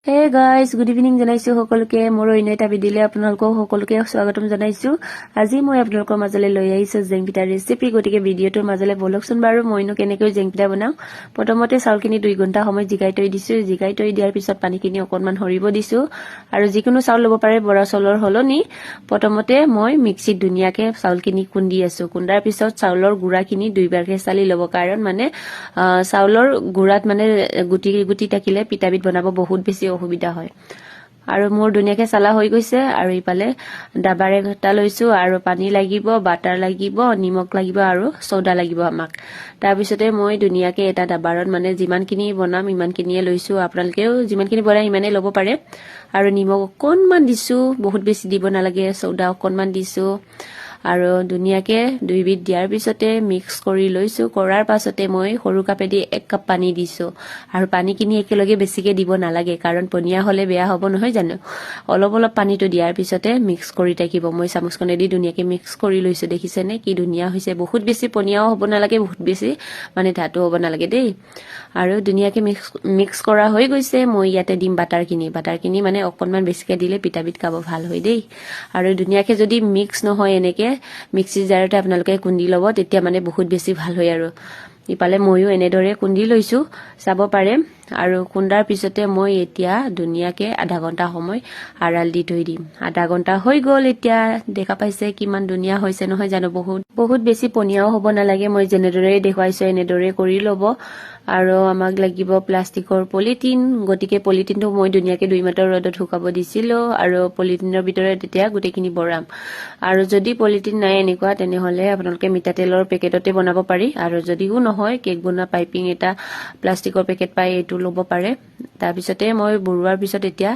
hey guys good evening জনাইছো সকলোকে মোৰ অন্য এটা ভিডিঅ'লৈ আপোনালোকক সকলোকে স্বাগতম জনাইছো আজি মই আপোনালোকৰ মাজলৈ লৈ আহিছো জেংপিঠা ৰেচিপি গতিকে ভিডিঅ'টোৰ মাজলৈ বলকচোন বাৰু মইনো কেনেকৈ জেংপিঠা বনাওঁ প্ৰথমতে চাউলখিনি 2 ঘণ্টা সময় জিকাই থৈ দিছো জিকাই থৈ দিয়াৰ পিছত পানীখিনি অকণমান হৰিব দিছো আৰু যিকোনো চাউল ল'ব পাৰে বৰা চাউলৰ হলনি প্ৰথমতে মই মিক্সিত ধুনীয়াকৈ চাউলখিনি খুন্দি আছো খুন্দাৰ পিছত চাউলৰ গুড়াখিনি দুইবাৰকৈ চালি ল'ব কাৰণ মানে চাউলৰ গুড়াত মানে গুটি গুটি থাকিলে পিঠাবিধ বনাব বহুত বেছি অসুবিধা হয় আৰু মোৰ ধুনীয়াকৈ চালা হৈ গৈছে আৰু ইফালে ডাবাৰে ঘটা লৈছো আৰু পানী লাগিব বাটাৰ লাগিব নিমখ লাগিব আৰু সোডা লাগিব আমাক তাৰ পিছতে মই ধুনীয়াকৈ এটা ডাবাৰত মানে যিমানখিনি বনাম ইমানখিনিয়ে লৈছো আপোনালোকেও যিমানখিনি বনাই ইমানেই ল'ব পাৰে আৰু নিমখ অকণমান দিছো বহুত বেছি দিব নালাগে সোডা অকণমান দিছো আৰু ধুনীয়াকৈ দুইবিধ দিয়াৰ পিছতে মিক্স কৰি লৈছো কৰাৰ পাছতে মই সৰু কাপেদি 1 কাপ পানী দিছো আৰু পানীখিনি একেলগে বেছিকৈ দিব নালাগে কাৰণ পনীয়া হলে বেয়া হ'ব নহয় জানো অলপ অলপ পানীটো দিয়াৰ পিছতে মিক্স কৰি থাকিব মই চামুচখনেদি ধুনীয়াকৈ মিক্স কৰি লৈছো দেখিছেনে কি ধুনীয়া হৈছে বহুত বেছি পনীয়াও হ'ব নালাগে বহুত বেছি মানে ধাতু হ'ব নালাগে দেই আৰু ধুনীয়াকৈ মিক্স কৰা হৈ গৈছে মই ইয়াতে দিম বাটাৰখিনি মানে অকণমান বেছিকৈ দিলে পিঠাবিধ খাব ভাল হয় দেই আৰু ধুনীয়াকৈ যদি মিক্স নহয় এনেকৈ মিক্সি জাৰতে আপোনালোকে খুন্দি ল'ব তেতিয়া মানে বহুত বেছি ভাল হয় আৰু ইফালে ময়ো এনেদৰে খুন্দি লৈছো চাব পাৰে আৰু খুন্দাৰ পিছতে মই এতিয়া ধুনীয়াকৈ আধা ঘণ্টা সময় আড়াল দি থৈ দিম আধা ঘণ্টা হৈ গ'ল এতিয়া দেখা পাইছে কিমান ধুনীয়া হৈছে নহয় জানো বহুত বেছি পনীয়াও হ'ব নালাগে মই যেনেদৰে দেখুৱাইছো এনেদৰে কৰি ল'ব আৰু আমাক লাগিব প্লাষ্টিকৰ পলিথিন গতিকে পলিথিনটো মই ধুনীয়াকৈ 2 মিনিটৰ ৰ'দত শুকাব দিছিলো আৰু পলিথিনৰ ভিতৰত তেতিয়া গোটেইখিনি ভৰাম আৰু যদি পলিথিন নাই এনেকুৱা তেনেহলে আপোনালোকে মিঠাতেলৰ পেকেটতে বনাব পাৰি আৰু যদিও নহয় কেক বনোৱা পাইপিং এটা প্লাষ্টিকৰ পেকেট পাই এইটো ল'ব পাৰে তাৰ পিছতে মই বৰুৱাৰ পিছত এতিয়া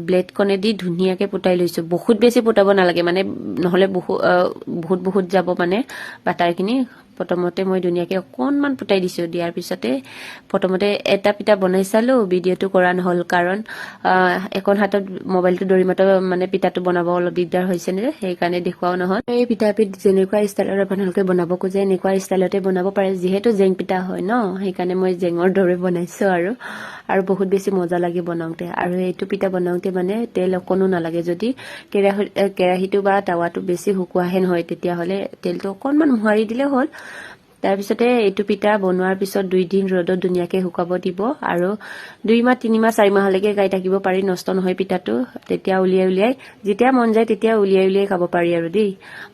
ব্লেডখনেদি ধুনীয়াকৈ পুটাই লৈছো বহুত বেছি পুটাব নালাগে মানে নহলে বহুত যাব মানে বাটাৰখিনি প্ৰথমতে মই ধুনীয়াকৈ অকণমান পুটাই দিছো দিয়াৰ পিছতে প্ৰথমতে এটা পিঠা বনাই চালো ভিডিঅ'টো কৰা নহল কাৰণ এখন হাতত মোবাইলটো ধৰি মতে মানে পিঠাটো বনাব অলপ দিগদাৰ হৈছে নে সেইকাৰণে দেখুৱাও নহল এই পিঠাবিধ যেনেকুৱা ষ্টাইলত আপোনালোকে বনাব খোজে এনেকুৱা ষ্টাইলতে বনাব পাৰে যিহেতু জেং পিঠা হয় ন সেইকাৰণে মই জেঙৰ দৰে বনাইছো আৰু বহুত বেছি মজা লাগে বনাওঁতে আৰু এইটো পিঠা বনাওঁতে মানে তেল অকণো নালাগে যদি কেৰাহীটো বা টাৱাটো বেছি শুকুৱাহে নহয় তেতিয়াহ'লে তেলটো অকণমান মোহাৰি দিলে হ'ল তাৰপিছতে এইটো পিঠা বনোৱাৰ পিছত 2 দিন ৰ'দত ধুনীয়াকৈ শুকাব দিব আৰু 2 মাহ 3 মাহ 4 মাহলৈকে গাই থাকিব পাৰি নষ্ট নহয় পিঠাটো তেতিয়া উলিয়াই যেতিয়া মন যায় তেতিয়া উলিয়াই খাব পাৰি আৰু দেই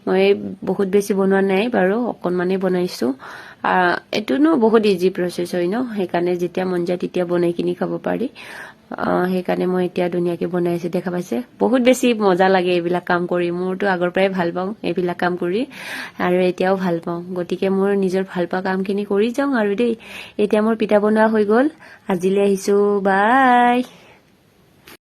মই বহুত বেছি বনোৱা নাই বাৰু অকণমানেই বনাইছো এইটোনো বহুত ইজি প্ৰচেছ হয় ন সেইকাৰণে যেতিয়া মন যায় তেতিয়া বনাই কিনি খাব পাৰি সেইকাৰণে মই এতিয়া ধুনীয়াকৈ বনাইছো দেখা পাইছে বহুত বেছি মজা লাগে এইবিলাক কাম কৰি মোৰতো আগৰ পৰাই ভাল পাওঁ এইবিলাক কাম কৰি আৰু এতিয়াও ভাল পাওঁ গতিকে মোৰ নিজৰ ভাল পোৱা কামখিনি কৰি যাওঁ আৰু দেই এতিয়া মোৰ পিঠা বনোৱা হৈ গ'ল আজিলৈ আহিছো বাই